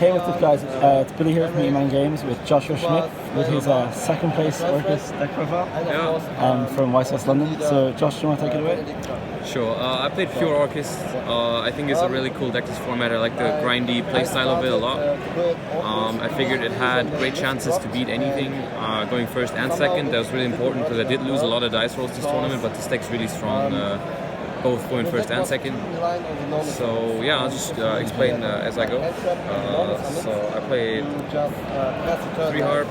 Hey, what's up guys? It's Billy here from E-Man Games with Joshua Schmidt with his second place Orcust deck profile from YCS London. So Josh, do you want to take it away? Sure. I played Pure Orcust. I think it's a really cool deck format. I like the grindy playstyle of it a lot. I figured it had great chances to beat anything going first and second. That was really important because I did lose a lot of dice rolls this tournament, but this deck's really strong. Both going first and second. So yeah, I'll just explain as I go. So I played 3 Harp,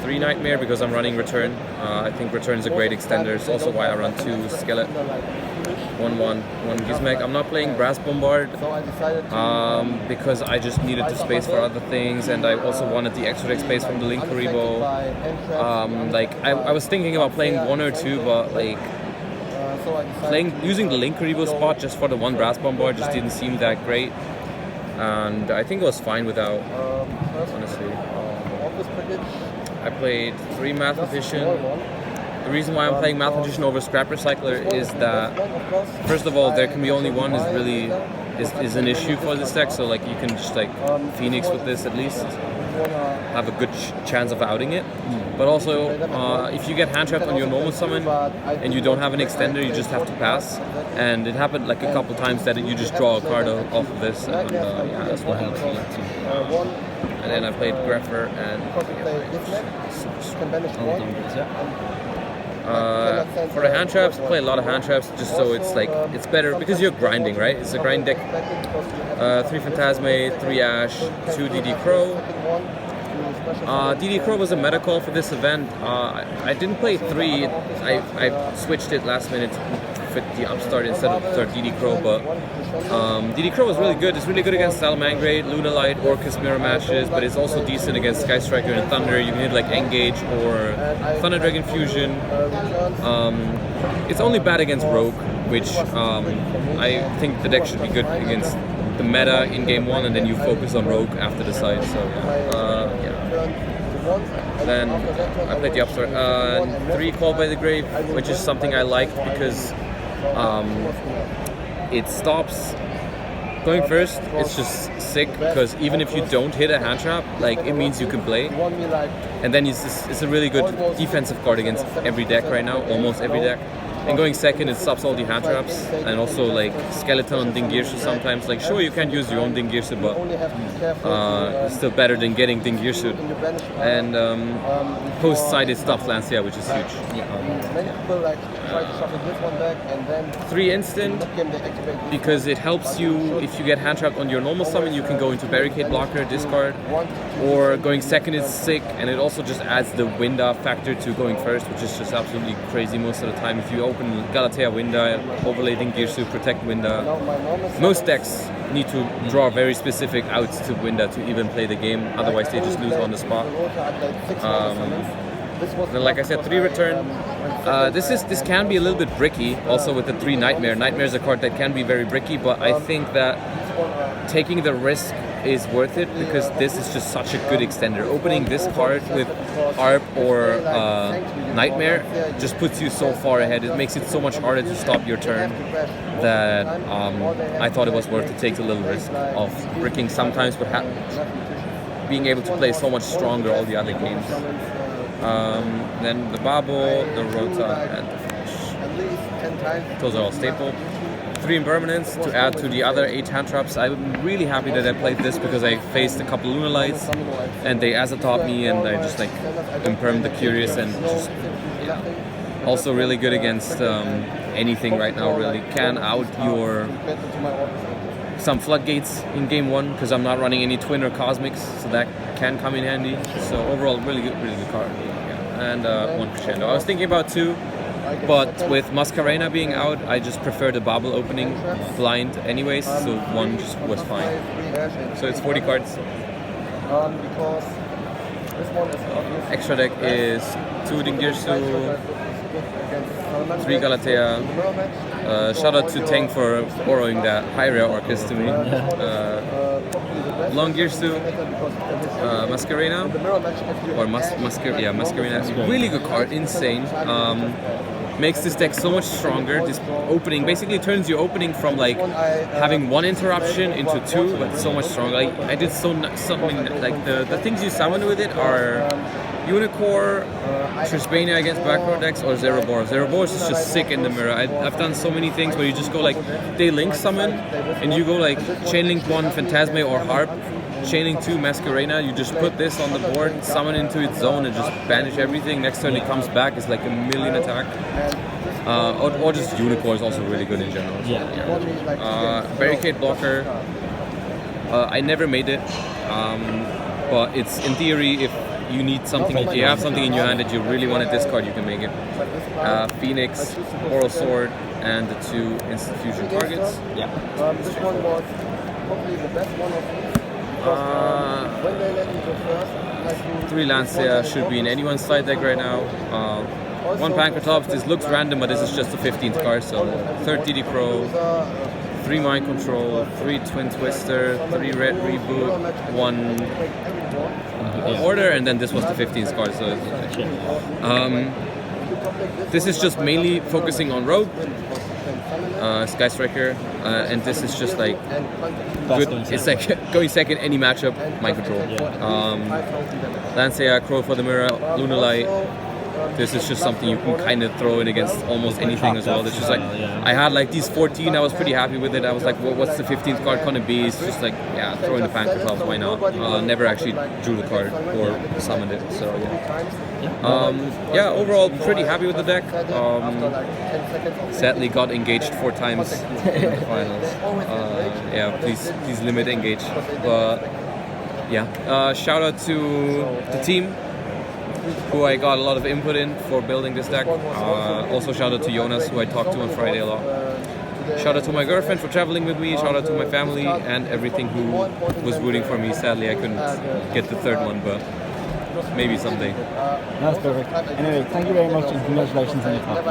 3 Nightmare because I'm running Return. I think Return is a great extender. It's also why I run 2 Skeleton, 1 Gizmek. I'm not playing Brass Bombard because I just needed the space for other things, and I also wanted the extra deck space from the Link Karibo. I was thinking about playing 1 or 2, but like using the Link Karibo spot just for the 1 Brass Bombard just didn't seem that great, and I think it was fine without, honestly. I played 3 Mathematician. The reason why I'm playing Mathematician over Scrap Recycler is that, first of all, there can be only one is an issue for this deck, so like you can just like Phoenix with this at least, have a good chance of outing it. But also, if you get hand trapped on your normal summon and you don't have an extender, you just have to pass. And it happened like a couple times that you just draw a card off of this, and yeah, that's what happened. And then I played Greffer and for the hand traps, I play a lot of hand traps just so it's better because you're grinding, right? It's a grind deck. 3 Phantasme, 3 Ash, 2 DD Crow. DD Crow was a meta call for this event. I didn't play 3. I switched it last minute to fit the upstart instead of the 3rd DD Crow, but DD Crow was really good. It's really good against Salamangreat, Lunalight, Orcust mirror matches, but it's also decent against Sky Striker and Thunder. You can hit like Engage or Thunder Dragon Fusion. It's only bad against Rogue, which I think the deck should be good against the meta in game 1, and then you focus on Rogue after the side. So yeah. Then I played the upstart. 3 Call by the Grave, which is something I like because it stops going first. It's just sick because even if you don't hit a hand trap, like it means you can play. And then it's a really good defensive card against every deck right now, almost every deck. And going second, it stops all the hand traps, and also like Skeleton on Dingirsu sometimes. Like sure, you can't use your own Dingirsu, but it's still better than getting Dingirsu. And post-sided stuff Lancia, which is huge. 3 instant because it helps you if you get hand trapped on your normal summon. You can go into Barricade Blocker, discard, or going second is sick, and it also just adds the Winda factor to going first, which is just absolutely crazy most of the time. If you open Galatea Winda, overlay Dingirsu, protect Winda. Most decks need to draw very specific outs to Winda to even play the game, otherwise they just lose on the spot. Then, like I said, 3 Return. This can be a little bit bricky, also with the 3 Nightmare. Nightmare is a card that can be very bricky, but I think that taking the risk is worth it because this is just such a good extender. Opening this card with Harp or Nightmare just puts you so far ahead. It makes it so much harder to stop your turn that I thought it was worth to take a little risk of bricking sometimes, but being able to play so much stronger all the other games. Then the Babel, the Rota, and the Flash. Those are all staple. 3 Impermanence to add to the other 8 hand traps. I'm really happy that I played this because I faced a couple Lunalights and they Azatop me, and I just like Imperm the Curious, and just also really good against anything right now. Really can out your some Floodgates in game 1 because I'm not running any Twin or Cosmics, so that can come in handy. So overall, really good card. Yeah. And 1 Crescendo. I was thinking about 2. But with Masquerena being out, I just prefer the Babel opening blind anyways, so 1 just was fine. So it's 40 cards. Extra deck is 2 Dingirsu, 3 Galatea. Shout out to Teng for borrowing that high rare Orcust to me. Long Girsu, Masquerena, or Masquerena. Really good card, insane. makes this deck so much stronger. This opening basically turns your opening from like having one interruption into two, but so much stronger. Like I did something like the things you summon with it are Unicore, Trishbania against back row decks, or Zeroboros. Zeroboros is just sick in the mirror. I've done so many things where you just go like they link summon, and you go like chain link 1 Phantasme or Harp, chain link 2 Masquerena. You just put this on the board, summon into its zone, and just banish everything. Next turn it comes back, it's like a million attack. Or just Unicore is also really good in general. Barricade blocker. I never made it, but it's in theory if you need something, if you have something in your hand that you really want to discard, you can make it. Phoenix, Oral Sword, and the 2 instant fusion targets. This one was probably the best one of these. When they let you go first, 3 Lancia should be in anyone's side deck right now. 1 Pankratops, this looks random, but this is just the 15th card, so 3rd DD Crow, 3 Mind Control, 3 Twin Twister, 3 Red Reboot, 1 Order, and then this was the 15th card. So this is just mainly focusing on Rogue, Sky Striker, and this is just like good. It's like going second any matchup, Mind Control. Lancia, Crow for the Mirror, Lunalight. This is just something you can kind of throw in against almost anything as well. It's just like, I had like these 14, I was pretty happy with it. I was like, what's the 15th card gonna be? It's just like, yeah, throw in the Pankratops, why not? Never actually drew the card or summoned it, so yeah. Overall, pretty happy with the deck. Sadly got engaged 4 times in the finals. Please limit engage. But yeah, shout out to the team, who I got a lot of input in for building this deck. Also shout out to Jonas, who I talked to on Friday a lot. Shout out to my girlfriend for traveling with me. Shout out to my family and everything who was rooting for me. Sadly, I couldn't get the 3rd one, but maybe someday. That's perfect. Anyway, thank you very much and congratulations on your top.